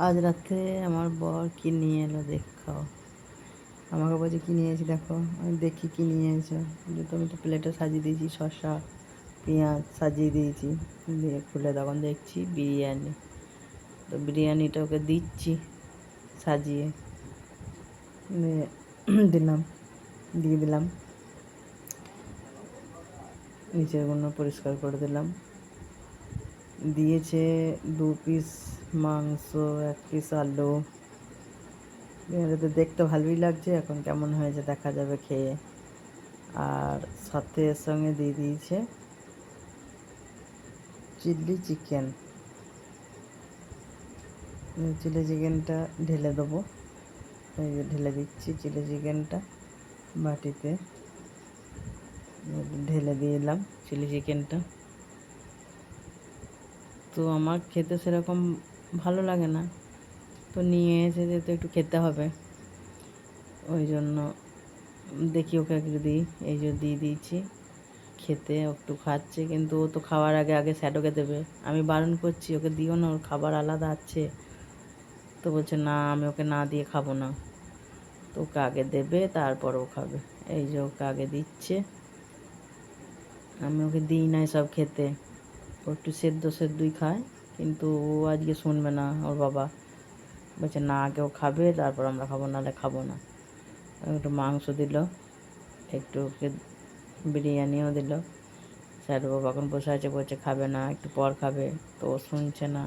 আজ রাত্রে আমার বর কি নিয়ে এলো দেখাও। আমাকে বলছে কী নিয়ে এসেছি দেখো। আমি দেখি কী নিয়ে এসেছো। আমি তো প্লেটে সাজিয়ে দিয়েছি, শসা পেঁয়াজ সাজিয়ে দিয়েছি। দিয়ে খুলে তখন দেখছি বিরিয়ানি। তো বিরিয়ানিটা ওকে দিচ্ছি সাজিয়ে, দিয়ে দিয়ে দিলাম। নিচেরগুলো পরিষ্কার করে দিলাম। দিয়েছে 2 পিস মাংস, 1 পিস আলু। এটা তো দেখতে ভালোই লাগছে, এখন কেমন হয়েছে দেখা যাবে খেয়ে। আর সাথে এর সঙ্গে দিয়ে দিয়েছে চিলি চিকেন। চিলি চিকেনটা ঢেলে দেবো। এই যে ঢেলে দিচ্ছি চিলি চিকেনটা বাটিতে, ঢেলে দিলাম চিলি চিকেনটা। তো আমার খেতে সেরকম ভালো লাগে না, তো নিয়ে এসে যেহেতু একটু খেতে হবে, ওই জন্য দেখি ওকে একটু দিই। এই যে দিয়ে দিয়েছি খেতে, একটু খাচ্ছে, কিন্তু ও তো খাওয়ার আগে আগে শ্যাডোকে দেবে। আমি বারণ করছি ওকে দিও না, ওর খাবার আলাদা আছে। তো বলছে না, আমি ওকে না দিয়ে খাবো না, তো ওকে আগে দেবে তারপর ও খাবে। এই যে ওকে আগে দিচ্ছে, আমি ওকে দিই না সব খেতে। ও একটু সেদ্ধই খায়, কিন্তু ও আজকে শুনবে না। ওর বাবা বলছে না, আগে ও খাবে তারপর আমরা খাবো, নাহলে খাবো না। একটু মাংস দিল, একটু ওকে বিরিয়ানিও দিল। স্যার বাবা এখন বসে আছে, বলছে খাবে না, একটু পর খাবে, তো ও শুনছে না।